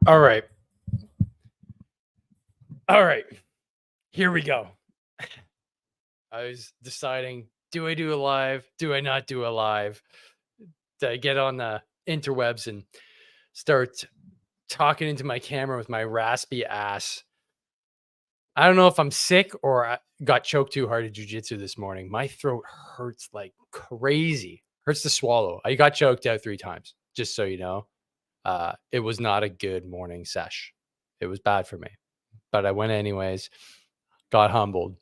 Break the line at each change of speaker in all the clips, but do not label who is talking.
All right. All right. Here we go. I was deciding, do I do a live? Do I not do a live? Do I get on the interwebs and start talking into my camera with my raspy ass? I don't know if I'm sick or I got choked too hard at jujitsu this morning. My throat hurts like crazy. Hurts to swallow. I got choked out 3 times, just so you know. It was not a good morning sesh. It was bad for me, but I went anyways, got humbled.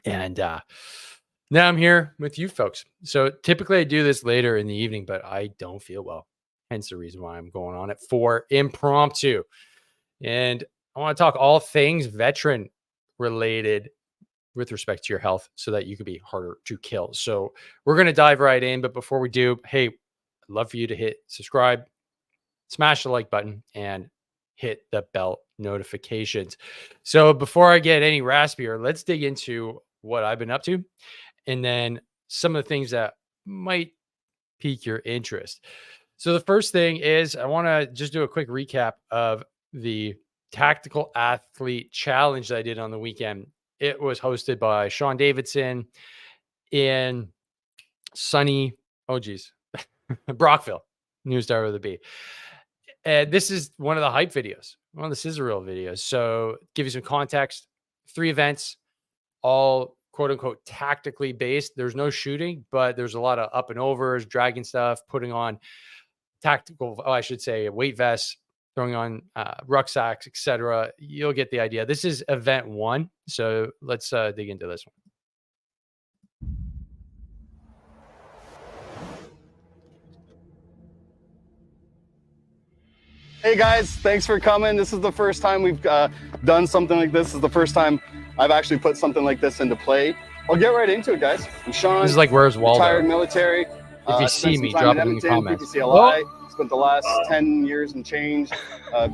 And now I'm here with you folks. So typically I do this later in the evening, but I don't feel well. Hence the reason why I'm going on at 4 impromptu. And I want to talk all things veteran related with respect to your health so that you can be harder to kill. So we're going to dive right in. But before we do, hey, I'd love for you to hit subscribe, smash the like button, and hit the bell notifications. So before I get any raspier, let's dig into what I've been up to and then some of the things that might pique your interest. So the first thing is I want to just do a quick recap of the Tactical Athlete Challenge that I did on the weekend. It was hosted by Sean Davidson in sunny, Brockville, New Star of the B. And this is one of the hype videos, one of the scissor reel videos. So give you some context, 3 events, all quote unquote tactically based. There's no shooting, but there's a lot of up and overs, dragging stuff, putting on tactical, I should say, weight vests, throwing on rucksacks, etc. You'll get the idea. This is event 1. So let's dig into this one.
Hey guys, thanks for coming. This is the first time we've done something like this. This is the first time I've actually put something like this into play. I'll get right into it, guys. I'm Sean.
This is like Where's Waldo?
Retired military.
If you see me, drop it in the comments.
PPCLI. Spent the last 10 years and change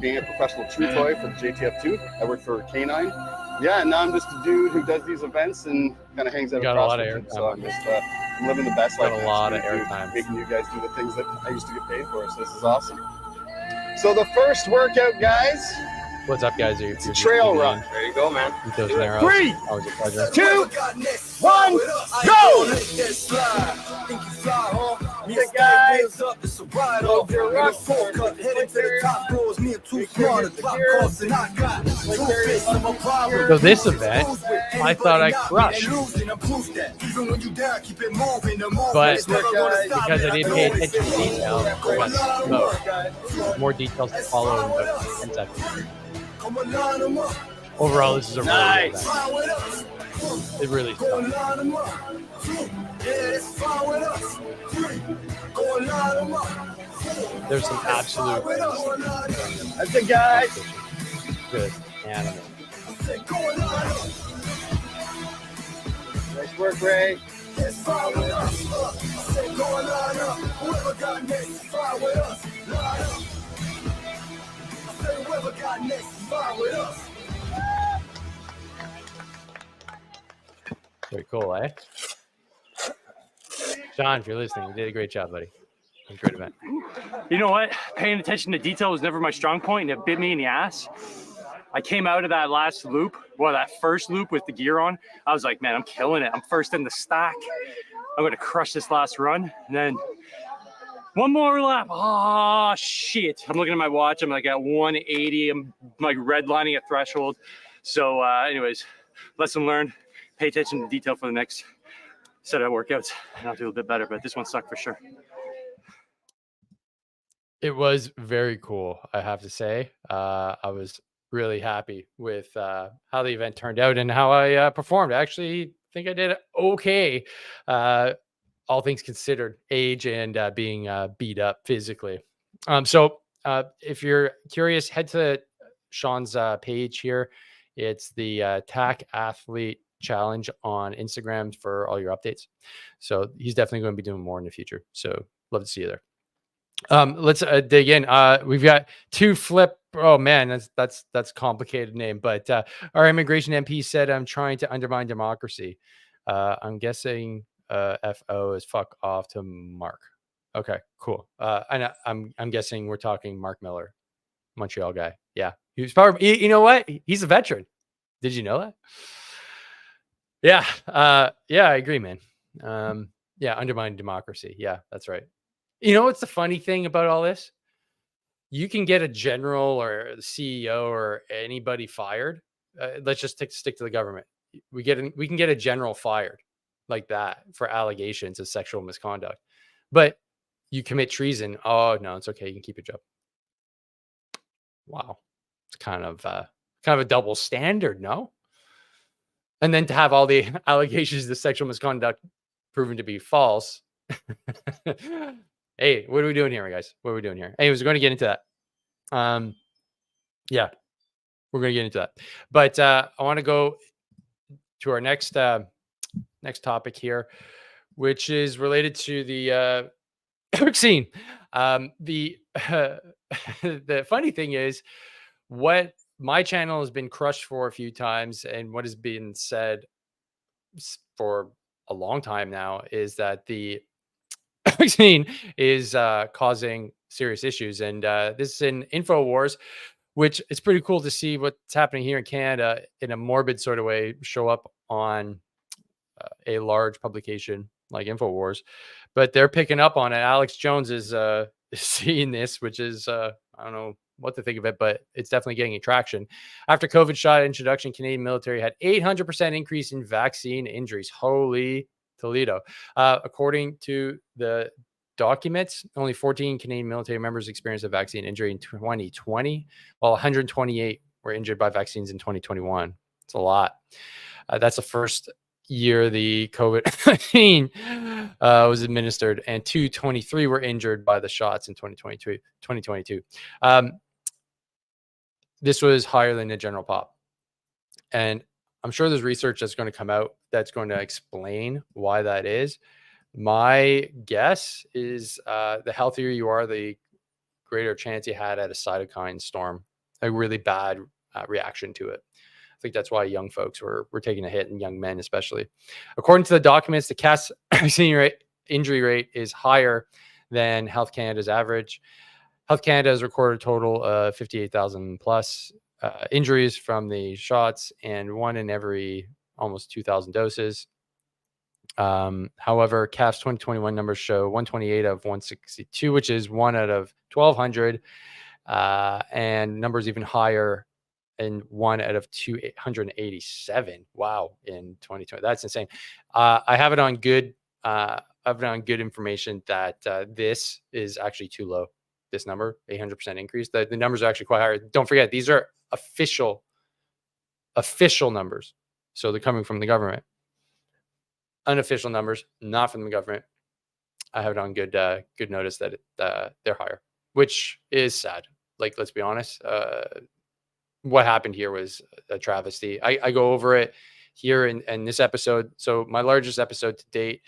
being a professional true toy for the JTF2. I worked for K9. Yeah, and now I'm just a dude who does these events and kind of hangs out across the gym. So I'm just I'm living the best life.
Got a lot of airtime.
Making you guys do the things that I used to get paid for. So this is awesome. So the first workout, guys.
What's up, guys?
It's a trail run.
There you go, man.
3,
Always a pleasure.
2, 1, go! The guys, load your rucksack,
So this event, I thought I crushed. But because I didn't pay attention to detail, I got slow. More details to follow in about 10 seconds. Overall, this is a really good event. It really there's some absolute
that's the guy.
Good animal.
Nice work, Ray.
Very cool, eh? John, if you're listening, you did a great job, buddy. Great event.
You know what? Paying attention to detail was never my strong point, and it bit me in the ass. I came out of that last loop, that first loop with the gear on. I was like, man, I'm killing it. I'm first in the stack. I'm going to crush this last run. And then one more lap. Oh, shit. I'm looking at my watch. I'm like at 180. I'm like redlining a threshold. So anyways, lesson learned. Pay attention to detail for the next set of workouts, and I'll do a bit better, but this one sucked for sure.
It was very cool, I have to say. I was really happy with how the event turned out and how I performed. I actually think I did okay, all things considered, age and being beat up physically. So if you're curious, head to Sean's page here. It's the TAC Athlete Challenge on Instagram for all your updates. So he's definitely going to be doing more in the future. So love to see you there. Let's dig in. We've got 2 flip. Oh man, that's complicated name. But our immigration MP said, "I'm trying to undermine democracy." I'm guessing FO is fuck off to Mark. Okay, cool. And I'm guessing we're talking Mark Miller. Montreal guy. Yeah. He was probably, you know what? He's a veteran. Did you know that? Yeah. Yeah, I agree, man. Yeah, undermine democracy. Yeah, that's right. You know what's the funny thing about all this? You can get a general or the CEO or anybody fired. Let's just stick to the government. We can get a general fired like that for allegations of sexual misconduct. But you commit treason. Oh no, it's okay. You can keep your job. Wow, it's kind of a double standard, no? And then to have all the allegations of sexual misconduct proven to be false. Hey, what are we doing here, guys? What are we doing here? Anyways, we're going to get into that. Yeah, we're going to get into that. But I want to go to our next topic here, which is related to the vaccine. The the funny thing is, what my channel has been crushed for a few times, and what has been said for a long time now, is that the vaccine is causing serious issues. And this is in InfoWars, which it's pretty cool to see what's happening here in Canada in a morbid sort of way show up on a large publication like InfoWars. But they're picking up on it. Alex Jones is seeing this, which is, I don't know what to think of it, but it's definitely getting traction. After COVID shot introduction, Canadian military had 800% increase in vaccine injuries. Holy Toledo. According to the documents, only 14 Canadian military members experienced a vaccine injury in 2020, while 128 were injured by vaccines in 2021. It's a lot. That's the first year the COVID-19 was administered, and 223 were injured by the shots in 2022. This was higher than the general pop. And I'm sure there's research that's going to come out that's going to explain why that is. My guess is the healthier you are, the greater chance you had at a cytokine storm, a really bad reaction to it. I think that's why young folks were taking a hit, and young men especially. According to the documents, the CAS injury rate is higher than Health Canada's average. Health Canada has recorded a total of 58,000 plus injuries from the shots, and one in every almost 2,000 doses. However, CAF's 2021 numbers show 128 of 162, which is 1 out of 1,200, and numbers even higher in 1 out of 287. Wow, in 2020, that's insane. I have it on good. I have it on good information that this is actually too low. This number, 800% increase. The numbers are actually quite higher. Don't forget, these are official numbers, so they're coming from the government. Unofficial numbers, not from the government. I have it on good notice that they're higher, which is sad. Like, let's be honest. What happened here was a travesty. I go over it here in this episode. So my largest episode to date,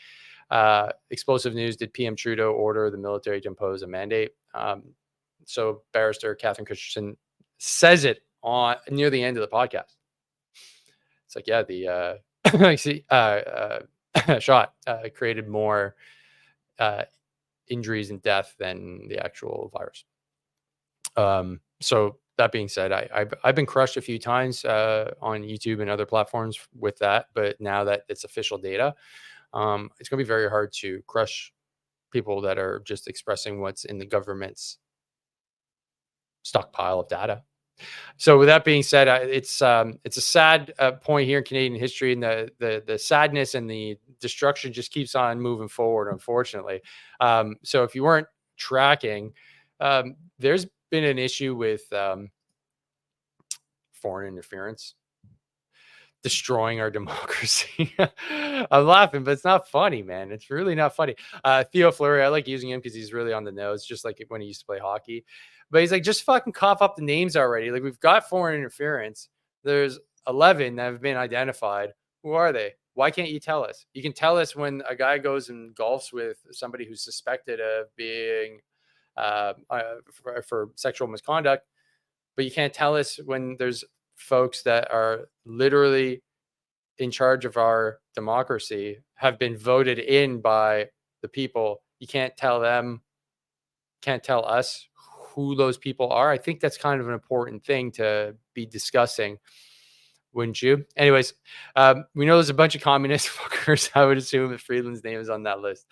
explosive news. Did PM Trudeau order the military to impose a mandate? So barrister Catherine Christensen says it on near the end of the podcast. It's like, yeah, the shot created more injuries and death than the actual virus. So that being said, I've been crushed a few times on YouTube and other platforms with that, but now that it's official data, it's going to be very hard to crush people that are just expressing what's in the government's stockpile of data. So with that being said, it's a sad point here in Canadian history, and the sadness and the destruction just keeps on moving forward, unfortunately. So if you weren't tracking, there's been an issue with foreign interference destroying our democracy. I'm laughing, but it's not funny, man. It's really not funny. Theo Fleury, I like using him because he's really on the nose, just like when he used to play hockey. But he's like, just fucking cough up the names already. Like, we've got foreign interference. There's 11 that have been identified. Who are they? Why can't you tell us? You can tell us when a guy goes and golfs with somebody who's suspected of being for sexual misconduct, but you can't tell us when there's folks that are literally in charge of our democracy, have been voted in by the people. You can't tell them, can't tell us who those people are, I think that's kind of an important thing to be discussing, wouldn't you? Anyways, we know there's a bunch of communist fuckers. I would assume that Friedland's name is on that list.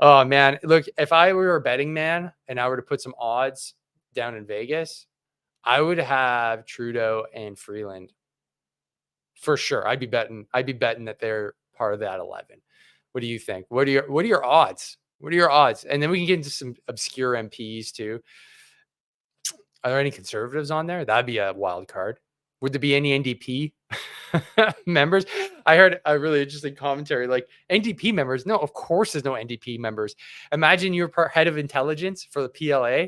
Oh man, look, if I were a betting man and I were to put some odds down in Vegas, I would have Trudeau and Freeland for sure. I'd be betting that they're part of that 11. What do you think? What are your odds? What are your odds? And then we can get into some obscure MPs too. Are there any conservatives on there? That'd be a wild card. Would there be any NDP members? I heard a really interesting commentary, like NDP members. No, of course there's no NDP members. Imagine you're head of intelligence for the PLA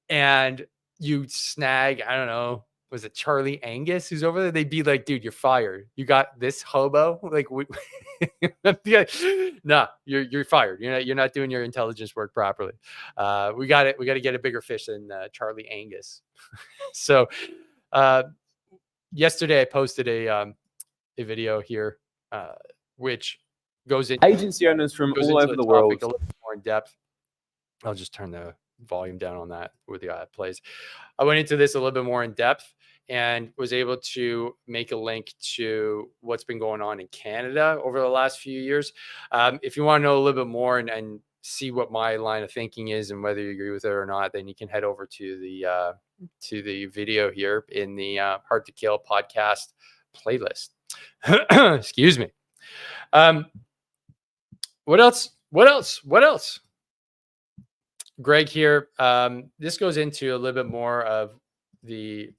and you snag, I don't know, was it Charlie Angus who's over there? They'd be like, dude, you're fired. You got this hobo. Like, nah, you're fired. You're not doing your intelligence work properly. We got to get a bigger fish than Charlie Angus. So, yesterday I posted a video here, which goes into
agency owners from all over the world.
A little more in depth. I'll just turn the volume down on that with the plays. I went into this a little bit more in depth and was able to make a link to what's been going on in Canada over the last few years. If you want to know a little bit more and see what my line of thinking is and whether you agree with it or not, then you can head over to the video here in the Hard to Kill podcast playlist. Excuse me. What else? Greg here. This goes into a little bit more of the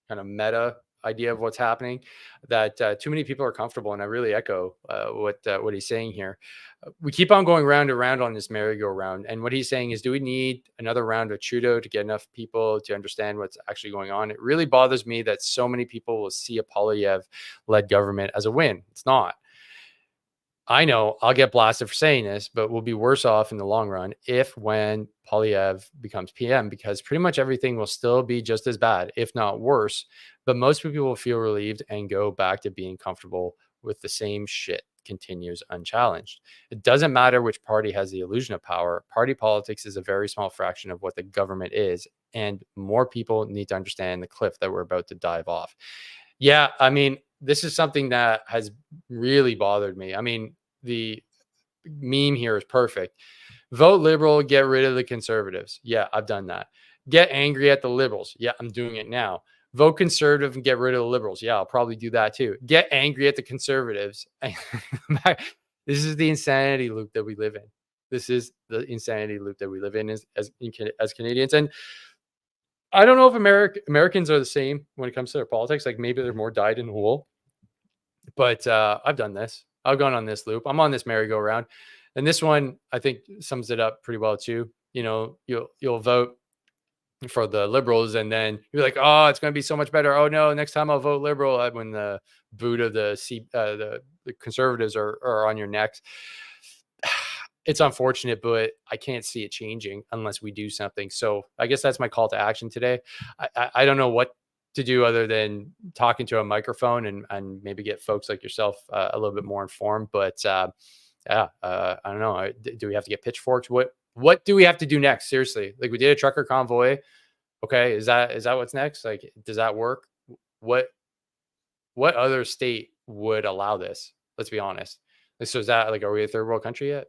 kind of meta idea of what's happening, that too many people are comfortable, and I really echo what he's saying here. We keep on going round and round on this merry-go-round, and what he's saying is, do we need another round of Trudeau to get enough people to understand what's actually going on? It really bothers me that so many people will see a Poilievre-led government as a win. It's not. I know I'll get blasted for saying this, but we'll be worse off in the long run when Poilievre becomes PM, because pretty much everything will still be just as bad, if not worse. But most people will feel relieved and go back to being comfortable with the same shit continues unchallenged. It doesn't matter which party has the illusion of power. Party politics is a very small fraction of what the government is, and more people need to understand the cliff that we're about to dive off. Yeah, I mean, this is something that has really bothered me. I mean, the meme here is perfect. Vote Liberal, get rid of the Conservatives. Yeah, I've done that. Get angry at the Liberals. Yeah, I'm doing it now. Vote Conservative and get rid of the Liberals. Yeah, I'll probably do that too. Get angry at the Conservatives. This is the insanity loop that we live in. This is the insanity loop that we live in as Canadians. And I don't know if Americans are the same when it comes to their politics. Like, maybe they're more dyed in the wool. But I've done this. I've gone on this loop. I'm on this merry-go-round. And this one, I think, sums it up pretty well too. You know, you'll vote for the Liberals, and then you're like, oh, it's going to be so much better. Oh no, next time I'll vote Liberal. When the boot of the Conservatives are on your necks. It's unfortunate, but I can't see it changing unless we do something. So I guess that's my call to action today. I don't know what to do other than talking to a microphone and maybe get folks like yourself a little bit more informed. But I don't know. Do we have to get pitchforks? What do we have to do next? Seriously, like, we did a trucker convoy. Okay, is that what's next? Like, does that work? What other state would allow this? Let's be honest. So is that, like, are we a third world country yet?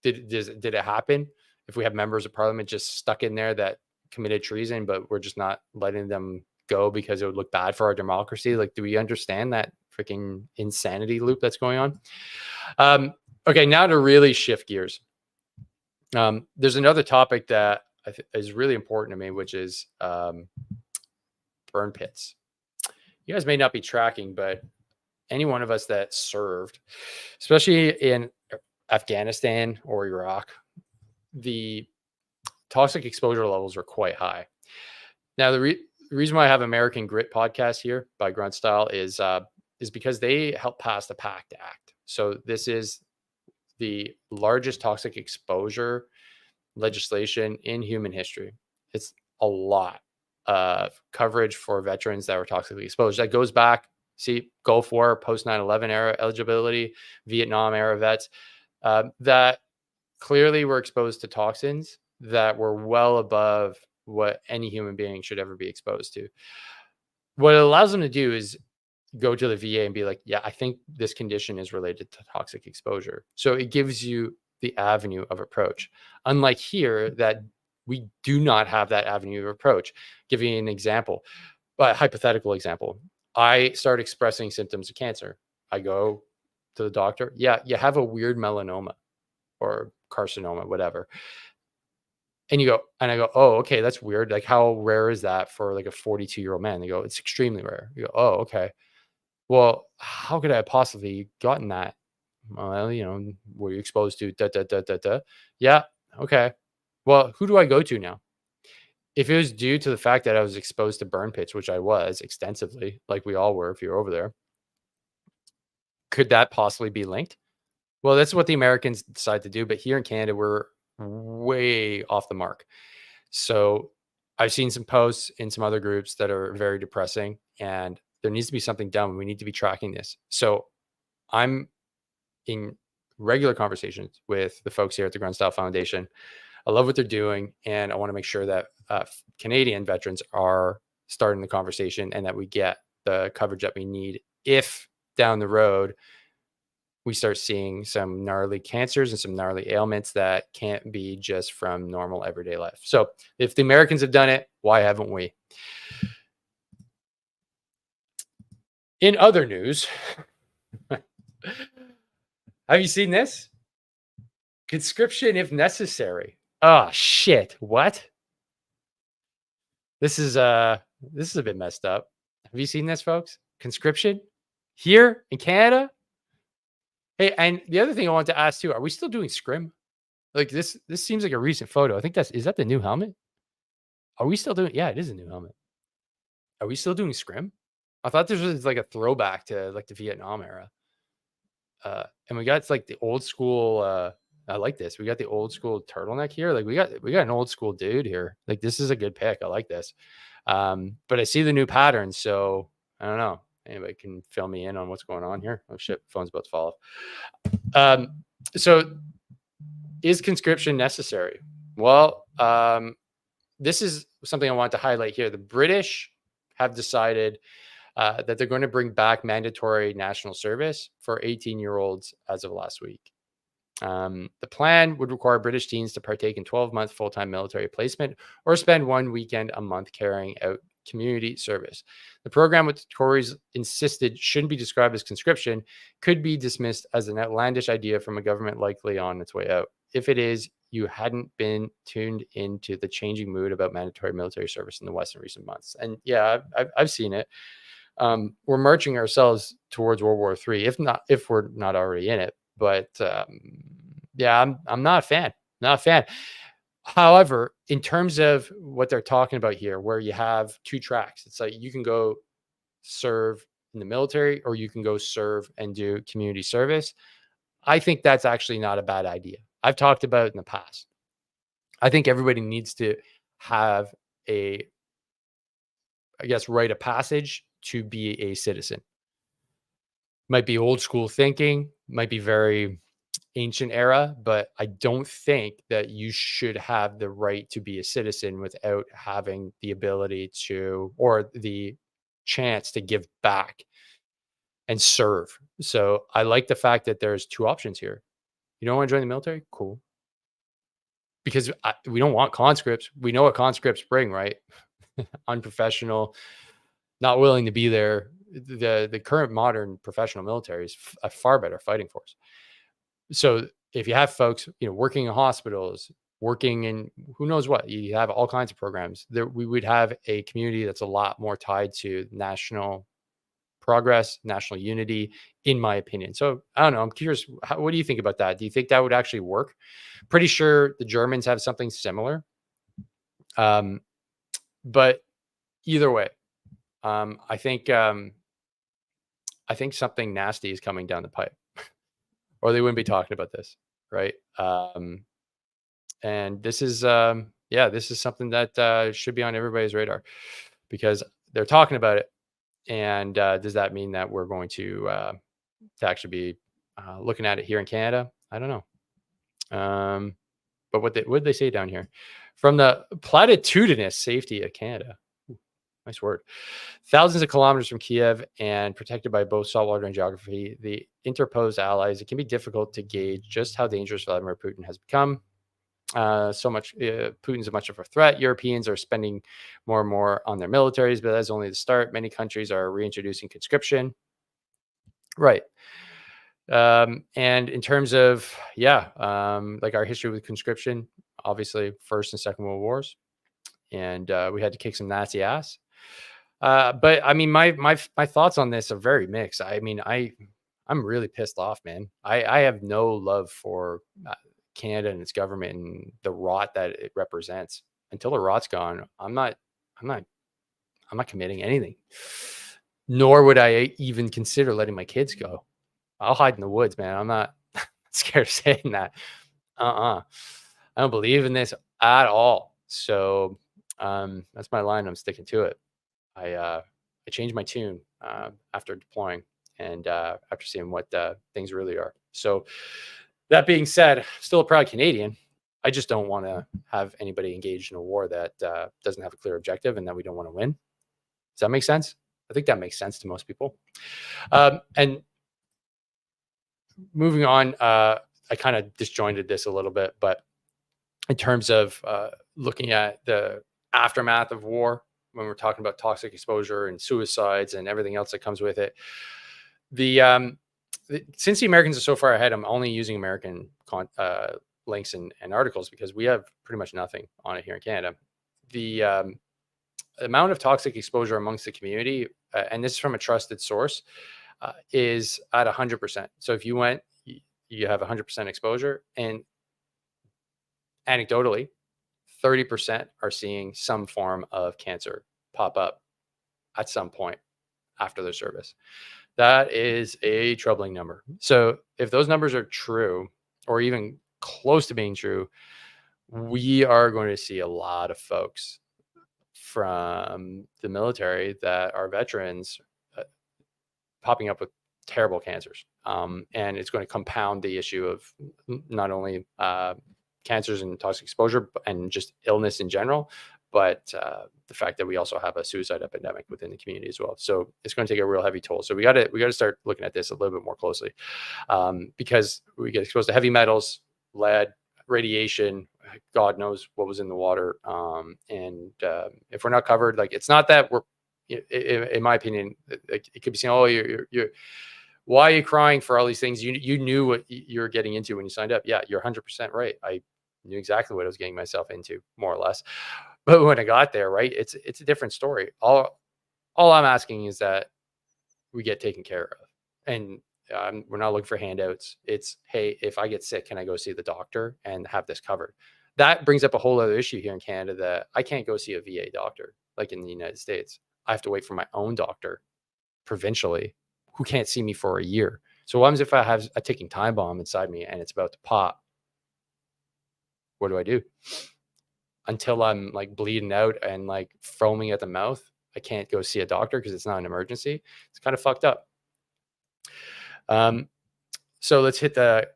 Did it happen? If we have members of parliament just stuck in there that committed treason, but we're just not letting them go because it would look bad for our democracy? Like, do we understand that freaking insanity loop that's going on? Okay, now to really shift gears. There's another topic that is really important to me, which is burn pits. You guys may not be tracking, but any one of us that served, especially in Afghanistan or Iraq, the toxic exposure levels are quite high. Now, the reason why I have American Grit podcast here by Grunt Style is because they helped pass the PACT Act. So this is the largest toxic exposure legislation in human history. It's a lot of coverage for veterans that were toxically exposed. That goes back, Gulf War, post 9/11 era eligibility, Vietnam era vets that clearly were exposed to toxins that were well above what any human being should ever be exposed to. What it allows them to do is go to the VA and be like, yeah, I think this condition is related to toxic exposure. So it gives you the avenue of approach. Unlike here, that we do not have that avenue of approach. Give you an example, a hypothetical example. I start expressing symptoms of cancer. I go to the doctor. Yeah, you have a weird melanoma or carcinoma, whatever. And I go, oh, okay, that's weird. Like, how rare is that for like a 42-year-old man? They go, it's extremely rare. You go, oh, okay. Well, how could I have possibly gotten that? Well, were you exposed to da, da, da, da, da? Yeah. Okay. Well, who do I go to now? If it was due to the fact that I was exposed to burn pits, which I was extensively, like we all were, if you're over there, could that possibly be linked? Well, that's what the Americans decide to do. But here in Canada, we're way off the mark. So I've seen some posts in some other groups that are very depressing, and there needs to be something done. We need to be tracking this. So I'm in regular conversations with the folks here at the Grunstyle Foundation. I love what they're doing, and I want to make sure that Canadian veterans are starting the conversation and that we get the coverage that we need if down the road we start seeing some gnarly cancers and some gnarly ailments that can't be just from normal everyday life. So if the Americans have done it, why haven't we? In other news, have you seen this? Conscription if necessary. Oh shit. What? This is a bit messed up. Have you seen this, folks? Conscription here in Canada? Hey, and the other thing I want to ask too, are we still doing scrim? Like this seems like a recent photo. I think is that the new helmet? Are we still doing? Yeah, it is a new helmet. Are we still doing scrim? I thought this was like a throwback to like the Vietnam era. And we got like the old school. I like this. We got the old school turtleneck here. Like we got an old school dude here. Like this is a good pick. I like this. But I see the new pattern, so I don't know. Anybody can fill me in on what's going on here. Oh shit, phone's about to fall off. So is conscription necessary? Well, this is something I want to highlight here. The British have decided that they're going to bring back mandatory national service for 18-year-olds as of last week. The plan would require British teens to partake in 12-month full-time military placement or spend one weekend a month carrying out community service. The program, which Tories insisted shouldn't be described as conscription, could be dismissed as an outlandish idea from a government likely on its way out. If it is, you hadn't been tuned into the changing mood about mandatory military service in the West in recent months. And yeah, I've seen it. We're marching ourselves towards World War III, if we're not already in it. But yeah, I'm not a fan. Not a fan. However, in terms of what they're talking about here, where you have two tracks, it's like you can go serve in the military or you can go serve and do community service. I think that's actually not a bad idea. I've talked about it in the past. I think everybody needs to have rite of passage to be a citizen. Might be old school thinking, might be very ancient era, but I don't think that you should have the right to be a citizen without having the ability to, or the chance to give back and serve. So I like the fact that there's two options here. You don't want to join the military? Cool. Because we don't want conscripts. We know what conscripts bring, right? Unprofessional, not willing to be there. The current modern professional military is a far better fighting force. So if you have folks, working in hospitals, working in who knows what, you have all kinds of programs there. We would have a community that's a lot more tied to national progress, national unity, in my opinion. So I don't know. I'm curious. What do you think about that? Do you think that would actually work? Pretty sure the Germans have something similar. But either way, I think something nasty is coming down the pipe, or they wouldn't be talking about this, right? And this is, this is something that should be on everybody's radar because they're talking about it. And does that mean that we're going to actually be looking at it here in Canada? I don't know. But what did they say down here? From the platitudinous safety of Canada. Nice word. Thousands of kilometers from Kiev and protected by both saltwater and geography, the interposed allies, it can be difficult to gauge just how dangerous Vladimir Putin has become. Putin's much of a threat. Europeans are spending more and more on their militaries, but that's only the start. Many countries are reintroducing conscription. Right. And in terms of, like our history with conscription, obviously First and Second World Wars, and we had to kick some Nazi ass. But I mean, my thoughts on this are very mixed. I mean, I'm really pissed off, man. I have no love for Canada and its government and the rot that it represents. Until the rot's gone, I'm not committing anything. Nor would I even consider letting my kids go. I'll hide in the woods, man. I'm not scared of saying that. I don't believe in this at all. So that's my line. I'm sticking to it. I changed my tune after deploying and after seeing what things really are. So that being said, still a proud Canadian. I just don't want to have anybody engaged in a war that doesn't have a clear objective and that we don't want to win. Does that make sense? I think that makes sense to most people. And moving on, I kind of disjointed this a little bit, but in terms of looking at the aftermath of war, when we're talking about toxic exposure and suicides and everything else that comes with it, since the Americans are so far ahead, I'm only using American links and articles because we have pretty much nothing on it here in Canada. The amount of toxic exposure amongst the community, and this is from a trusted source, is at 100%. So if you went, you have 100% exposure, and anecdotally, 30% are seeing some form of cancer pop up at some point after their service. That is a troubling number. So if those numbers are true, or even close to being true, we are going to see a lot of folks from the military that are veterans popping up with terrible cancers. And it's going to compound the issue of not only cancers and toxic exposure and just illness in general, but the fact that we also have a suicide epidemic within the community as well. So it's going to take a real heavy toll. So we got to start looking at this a little bit more closely, because we get exposed to heavy metals, lead, radiation, God knows what was in the water. And if we're not covered, like, it's not that we're, in my opinion, it could be saying, oh, you're why are you crying for all these things? You knew what you're getting into when you signed up. Yeah, you're 100% right. I knew exactly what I was getting myself into, more or less. But when I got there, right, it's a different story. All I'm asking is that we get taken care of, and we're not looking for handouts. It's, hey, if I get sick, can I go see the doctor and have this covered? That brings up a whole other issue here in Canada, that I can't go see a VA doctor like in the United States. I have to wait for my own doctor provincially, who can't see me for a year. So what happens if I have a ticking time bomb inside me and it's about to pop? What do I do? Until I'm like bleeding out and like foaming at the mouth, I can't go see a doctor because it's not an emergency. It's kind of fucked up. So let's hit the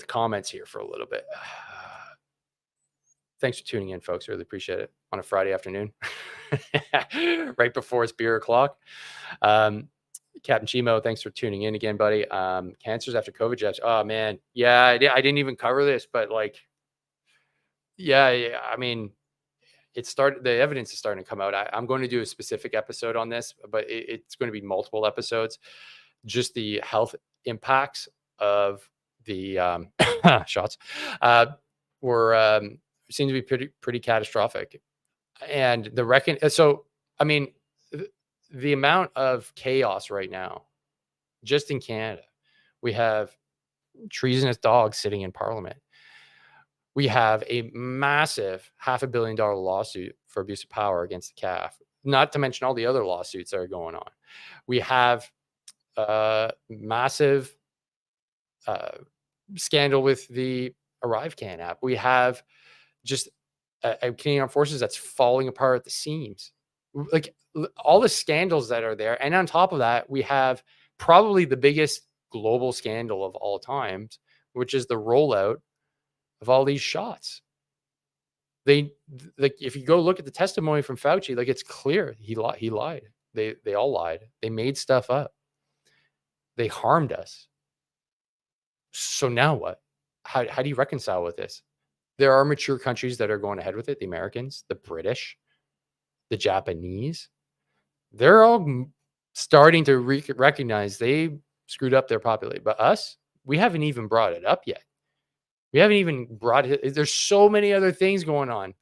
comments here for a little bit. Thanks for tuning in, folks. Really appreciate it on a Friday afternoon, right before it's beer o'clock. Captain Chimo, thanks for tuning in again, buddy. Cancers after COVID jabs. Oh man, yeah, I didn't even cover this, but like, yeah. I mean, the evidence is starting to come out. I'm going to do a specific episode on this, but it's going to be multiple episodes. Just the health impacts of the shots seem to be pretty catastrophic, and so I mean, the amount of chaos right now, just in Canada, we have treasonous dogs sitting in Parliament. We have a massive $500 million lawsuit for abuse of power against the CAF, not to mention all the other lawsuits that are going on. We have massive scandal with the ArriveCan app. We have just a Canadian Armed Forces that's falling apart at the seams. Like, all the scandals that are there. And on top of that, we have probably the biggest global scandal of all times, which is the rollout of all these shots. They like, if you go look at the testimony from Fauci, like, it's clear he lied. They all lied. They made stuff up. They harmed us. So now what? How do you reconcile with this? There are mature countries that are going ahead with it. The Americans, the British, the Japanese, they're all starting to recognize they screwed up their population. But us, we haven't even brought it up yet. We haven't even brought it. There's so many other things going on.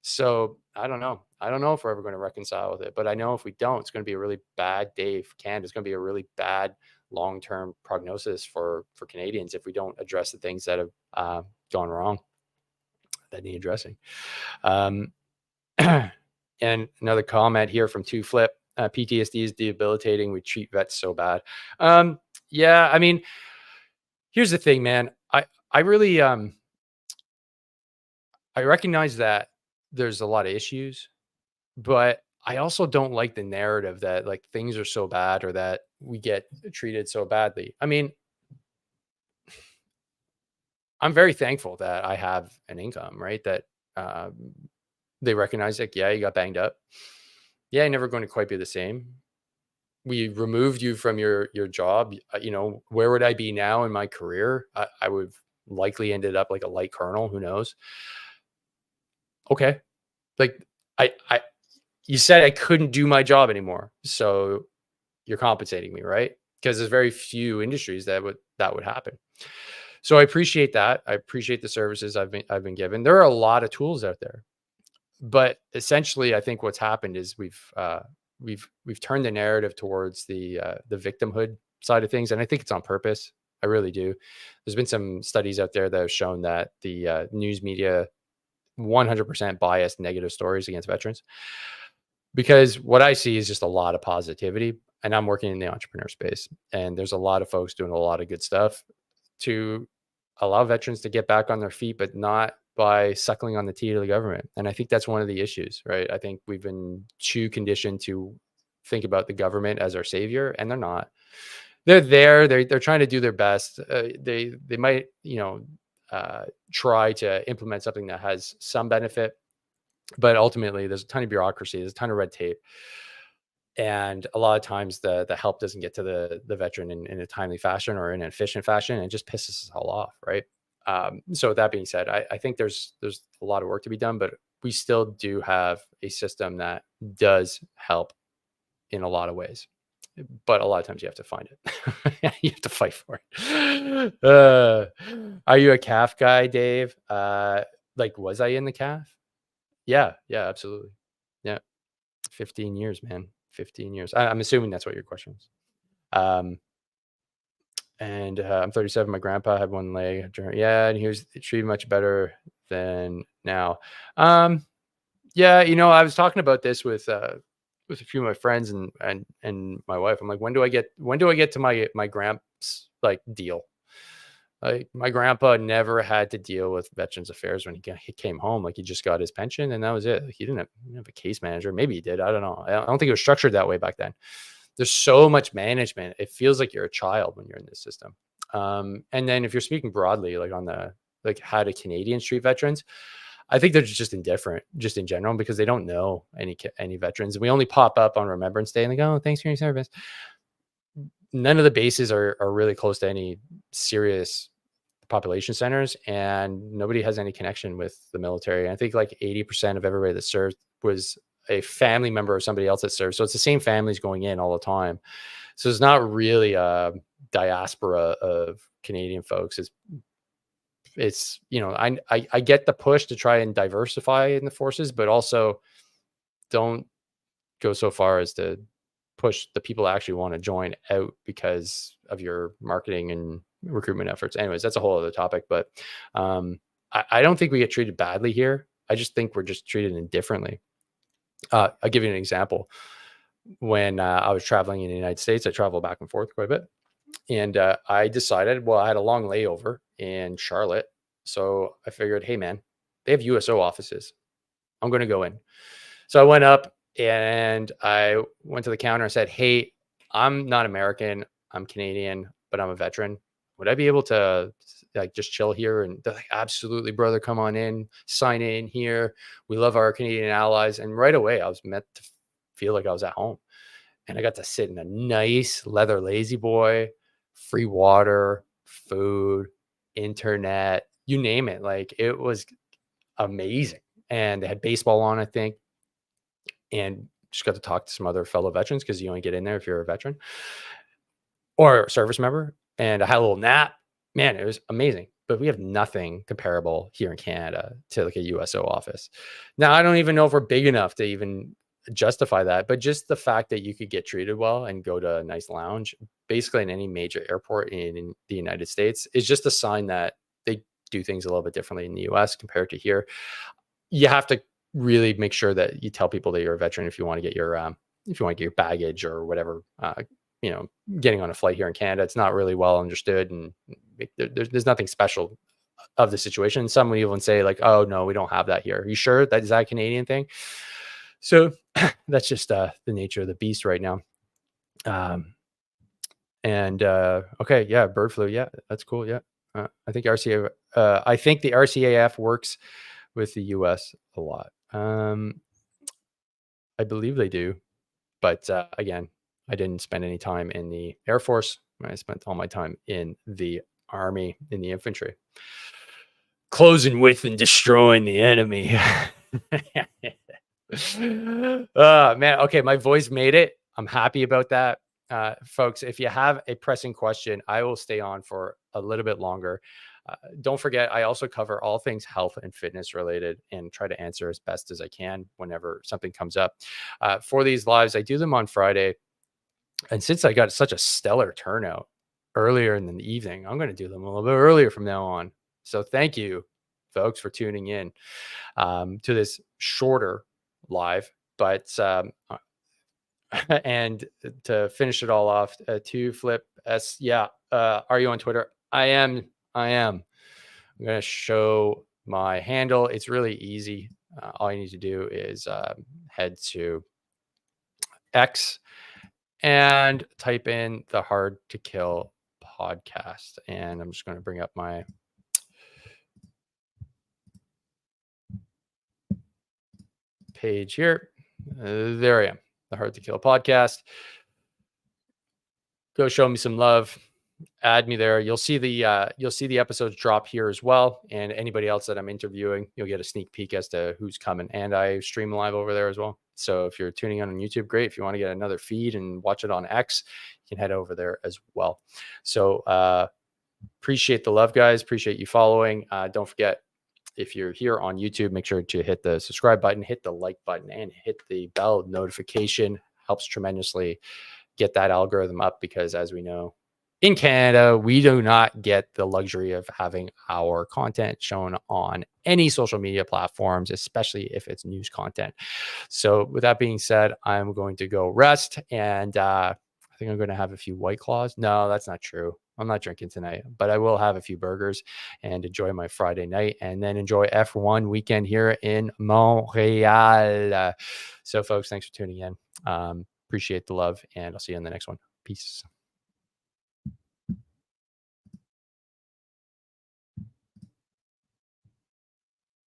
So I don't know. I don't know if we're ever going to reconcile with it. But I know if we don't, it's going to be a really bad day for Canada. It's going to be a really bad long-term prognosis for Canadians if we don't address the things that have gone wrong that need addressing. And another comment here from Two Flip. PTSD is debilitating. We treat vets so bad. Yeah, I mean, here's the thing, man. I really I recognize that there's a lot of issues, but I also don't like the narrative that like things are so bad or that we get treated so badly. I mean, I'm very thankful that I have an income, right? That they recognize, like, yeah, you got banged up. Yeah, you're never going to quite be the same. We removed you from your job. You know, where would I be now in my career? I would have likely ended up like a light colonel. Who knows? Okay, like you said I couldn't do my job anymore, so you're compensating me, right? Because there's very few industries that would happen. So I appreciate that. I appreciate the services I've been given. There are a lot of tools out there, but essentially, I think what's happened is we've turned the narrative towards the victimhood side of things, and I think it's on purpose. I really do. There's been some studies out there that have shown that the news media 100% biased negative stories against veterans, because what I see is just a lot of positivity, and I'm working in the entrepreneur space, and there's a lot of folks doing a lot of good stuff to allow veterans to get back on their feet, but not by suckling on the teat of the government. And I think that's one of the issues, right? I think we've been too conditioned to think about the government as our savior, and they're not. They're there. They're trying to do their best. They might, try to implement something that has some benefit, but ultimately there's a ton of bureaucracy, there's a ton of red tape, and a lot of times the help doesn't get to the veteran in a timely fashion or in an efficient fashion, and it just pisses us all off, right? So with that being said, I think there's a lot of work to be done, but we still do have a system that does help in a lot of ways. But a lot of times you have to find it. You have to fight for it. Are you a CAF guy, Dave? Like, was I in the CAF? Yeah, absolutely. Yeah. 15 years, man. 15 years. I'm assuming that's what your question was. And I'm 37. My grandpa had one leg. Yeah, and he was treated much better than now. Yeah, I was talking about this with a few of my friends and my wife. I'm like, when do I get to my grandpa's like deal? Like, my grandpa never had to deal with Veterans Affairs when he came home. Like, he just got his pension and that was it. Like, he didn't have a case manager. Maybe he did. I don't know. I don't think it was structured that way back then. There's so much management. It feels like you're a child when you're in this system. And then if you're speaking broadly, like on how do Canadians treat veterans, I think they're just indifferent, just in general, because they don't know any veterans. We only pop up on Remembrance Day and they go, "Oh, thanks for your service." None of the bases are really close to any serious population centers, and nobody has any connection with the military. I think like 80% of everybody that served was a family member of somebody else that served. So it's the same families going in all the time. So it's not really a diaspora of Canadian folks. It's I get the push to try and diversify in the forces, but also don't go so far as to push the people that actually want to join out because of your marketing and recruitment efforts. Anyways, that's a whole other topic, but I don't think we get treated badly here. I just think we're just treated indifferently. I'll give you an example. When I was traveling in the United States, I travel back and forth quite a bit. And I decided, I had a long layover in Charlotte. So I figured, hey, man, they have USO offices. I'm going to go in. So I went up and I went to the counter and said, hey, I'm not American. I'm Canadian, but I'm a veteran. would I be able to like just chill here? And they're like, absolutely, brother, come on in, sign in here. We love our Canadian allies. And right away, I was meant to feel like I was at home. And I got to sit in a nice leather lazy boy, free water, food, internet, you name it. Like, it was amazing. And they had baseball on, I think, and just got to talk to some other fellow veterans, because you only get in there if you're a veteran or a service member. And I had a little nap. Man, it was amazing. But we have nothing comparable here in Canada to like a USO office. Now, I don't even know if we're big enough to even justify that, but just the fact that you could get treated well and go to a nice lounge basically in any major airport in the United States is just a sign that they do things a little bit differently in the US compared to here. You have to really make sure that you tell people that you're a veteran if you want to get your baggage or whatever, getting on a flight here in Canada. It's not really well understood, and there's nothing special of the situation. Some would even say like, oh no, we don't have that here. Are you sure that is that a Canadian thing? So that's just the nature of the beast right now. Okay, yeah, bird flu, yeah, that's cool. Yeah, I think the RCAF works with the US a lot. I believe they do, but again, I didn't spend any time in the Air Force. I spent all my time in the Army, in the infantry, closing with and destroying the enemy. Man, okay, my voice made it. I'm happy about that. Folks, if you have a pressing question, I will stay on for a little bit longer. Don't forget, I also cover all things health and fitness related and try to answer as best as I can whenever something comes up. For these lives, I do them on Friday. And since I got such a stellar turnout earlier in the evening, I'm going to do them a little bit earlier from now on. So thank you, folks, for tuning in to this shorter live. But and to finish it all off, to Flip S, yeah, are you on Twitter? I am. I'm going to show my handle. It's really easy. All you need to do is head to X and type in the Hard to Kill podcast. And I'm just going to bring up my page here. There I am, the Hard to Kill podcast. Go show me some love. Add me there. You'll see the episodes drop here as well. And anybody else that I'm interviewing, you'll get a sneak peek as to who's coming. And I stream live over there as well. So if you're tuning in on YouTube, great. If you want to get another feed and watch it on X, you can head over there as well. So appreciate the love, guys. Appreciate you following. Don't forget, if you're here on YouTube, make sure to hit the subscribe button, hit the like button, and hit the bell notification. Helps tremendously get that algorithm up, because as we know, in Canada, we do not get the luxury of having our content shown on any social media platforms, especially if it's news content. So with that being said, I'm going to go rest, and I think I'm going to have a few White Claws. No, that's not true. I'm not drinking tonight, but I will have a few burgers and enjoy my Friday night, and then enjoy F1 weekend here in Montreal. So folks, thanks for tuning in. Appreciate the love, and I'll see you in the next one. Peace.